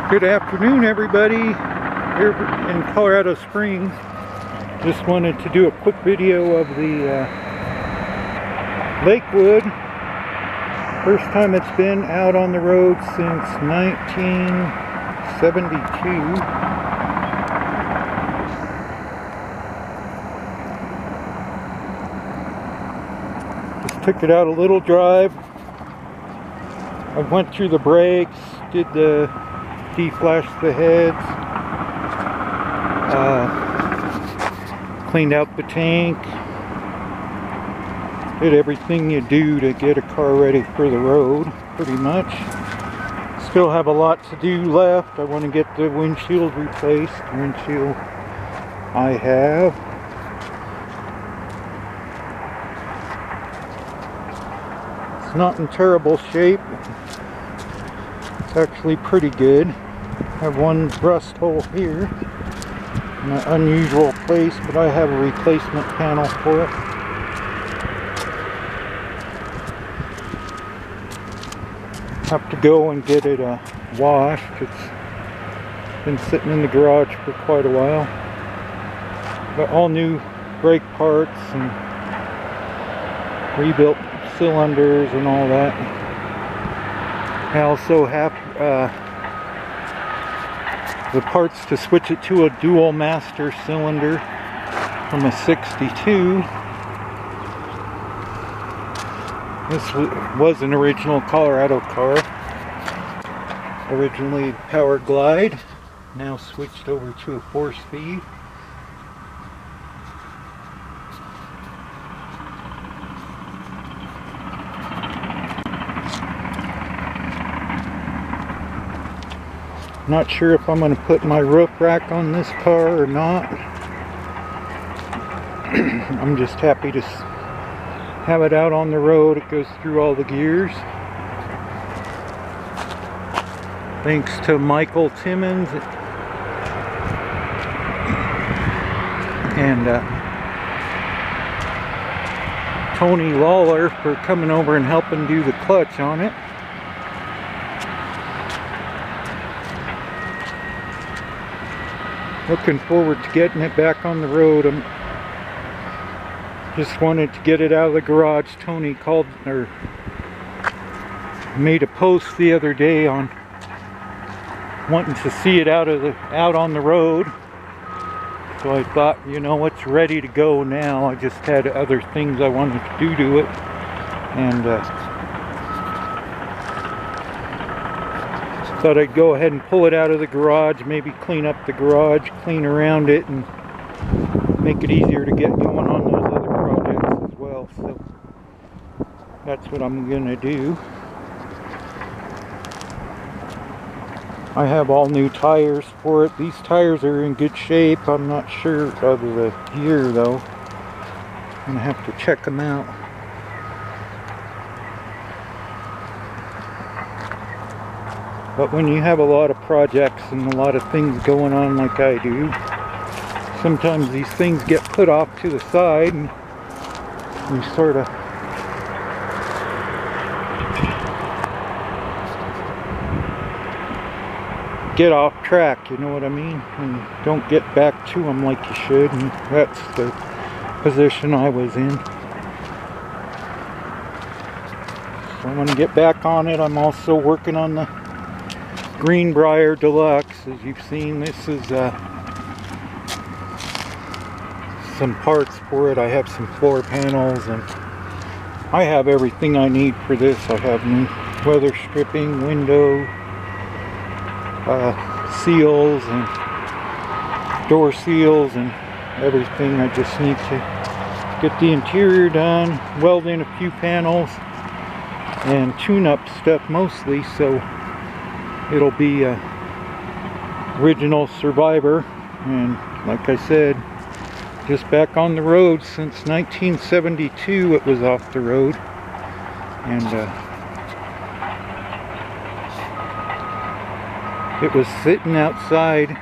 Good afternoon, everybody, here in Colorado Springs. Just wanted to do a quick video of the Lakewood. First time it's been out on the road since 1972. Just took it out a little drive. I went through the brakes, did the deflashed the heads, cleaned out the tank, did everything you do to get a car ready for the road, pretty much. Still have a lot to do left. I want to get the windshield replaced. Windshield I have. It's not in terrible shape. It's actually pretty good. I have one rust hole here in an unusual place, but I have a replacement panel for it. Have to go and get it washed. It's been sitting in the garage for quite a while. Got all new brake parts and rebuilt cylinders and all that. I also have the parts to switch it to a dual master cylinder from a 62. This was an original Colorado car. Originally Power Glide, now switched over to a 4-speed. Not sure if I'm going to put my roof rack on this car or not. I'm just happy to have it out on the road. It goes through all the gears. Thanks to Michael Timmons and Tony Lawler for coming over and helping do the clutch on it. Looking forward to getting it back on the road. I just wanted to get it out of the garage. Tony called or made a post the other day on wanting to see it out on the road. So I thought, you know, it's ready to go now. I just had other things I wanted to do to it, and thought I'd go ahead and pull it out of the garage, maybe clean up the garage, clean around it, and make it easier to get going on those other projects as well. So that's what I'm gonna do. I have all new tires for it. These tires are in good shape. I'm not sure of the year though. I'm gonna have to check them out. But when you have a lot of projects and a lot of things going on like I do, sometimes these things get put off to the side and you sort of get off track, you know what I mean? And you don't get back to them like you should, and that's the position I was in. So I'm going to get back on it. I'm also working on the Greenbrier Deluxe. As you've seen, this is some parts for it. I have some floor panels, and I have everything I need for this. I have new weather stripping, window seals, and door seals, and everything. I just need to get the interior done, weld in a few panels, and tune up stuff mostly, so it'll be a original Survivor. And like I said, just back on the road since 1972. It was off the road, and it was sitting outside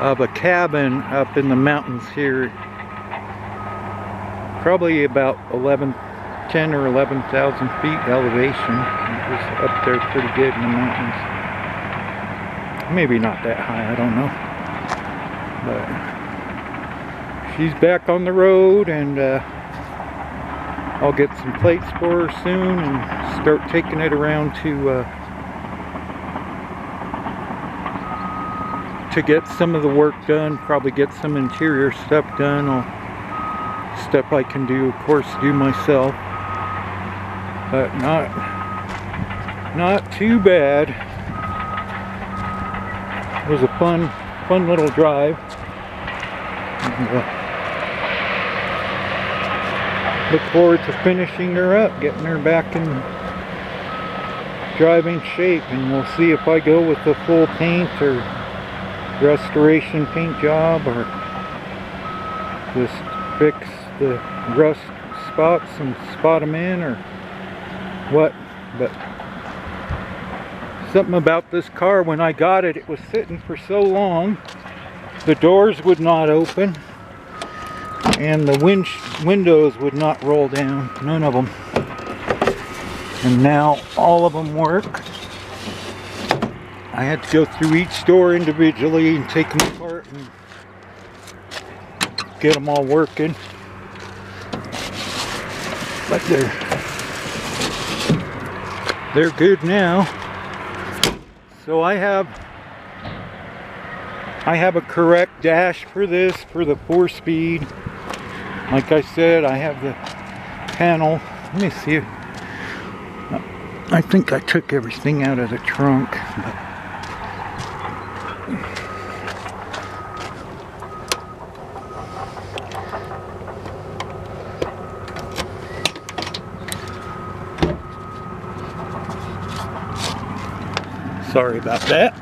of a cabin up in the mountains here, probably about 10 or 11,000 feet elevation. It was up there pretty good in the mountains. maybe not that high, I don't know. But she's back on the road, and I'll get some plates for her soon and start taking it around to get some of the work done, probably get some interior stuff done, or stuff I can do, of course, do myself. But not too bad. It was a fun little drive. And, look forward to finishing her up, getting her back in driving shape, and we'll see if I go with the full paint or restoration paint job, or just fix the rust spots and spot them in, or what. But something about this car, when I got it, it was sitting for so long, the doors would not open and the windows would not roll down, none of them. And now all of them work. I had to go through each door individually and take them apart and get them all working. But they're good now. So I have a correct dash for this, for the 4-speed. Like I said, I have the panel. Let me see. I think I took everything out of the trunk. But sorry about that.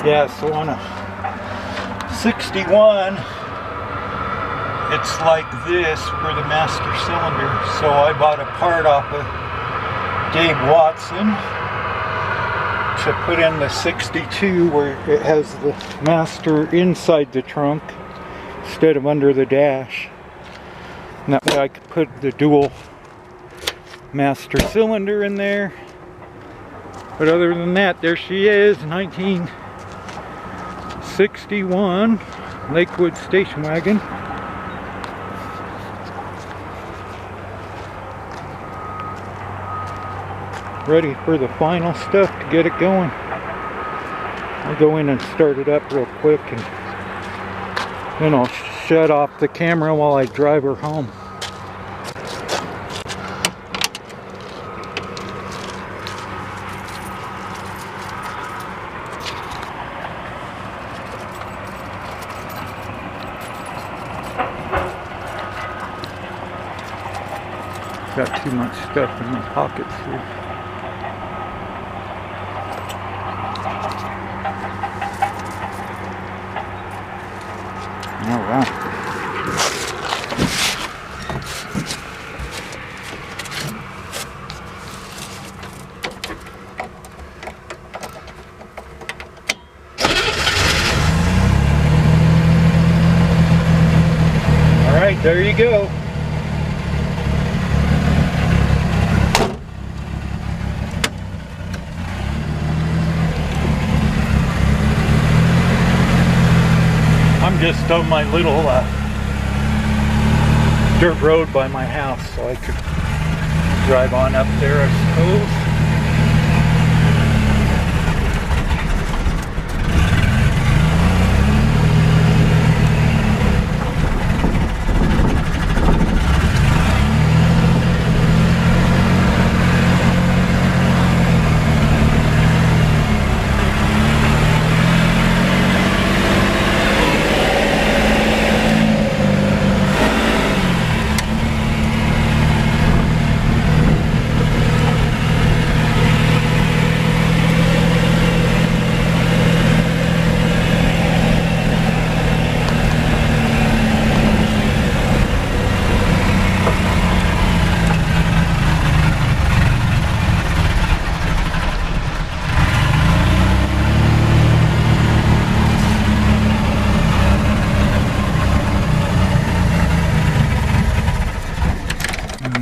Yeah, so on a 61, it's like this for the master cylinder. So I bought a part off of Dave Watson to put in the 62, where it has the master inside the trunk instead of under the dash. And that way I could put the dual master cylinder in there. But other than that, there she is, 1961 Lakewood station wagon. Ready for the final stuff to get it going. I'll go in and start it up real quick, and then I'll shut off the camera while I drive her home. Got too much stuff in my pockets here. All right. All right, there you go. I'm just on my little dirt road by my house, so I could drive on up there, I suppose.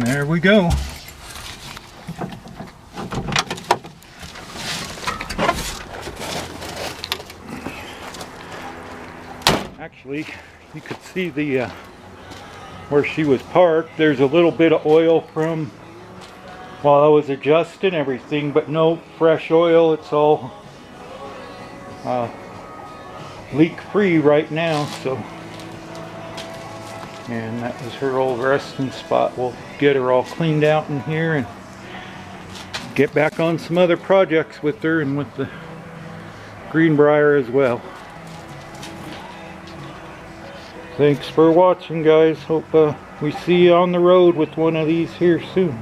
There we go. Actually, you could see the where she was parked. There's a little bit of oil from while I was adjusting everything, but no fresh oil. It's all leak free right now. So, and that was her old resting spot. We'll get her all cleaned out in here and get back on some other projects with her and with the Greenbrier as well. Thanks for watching, guys. Hope we see you on the road with one of these here soon.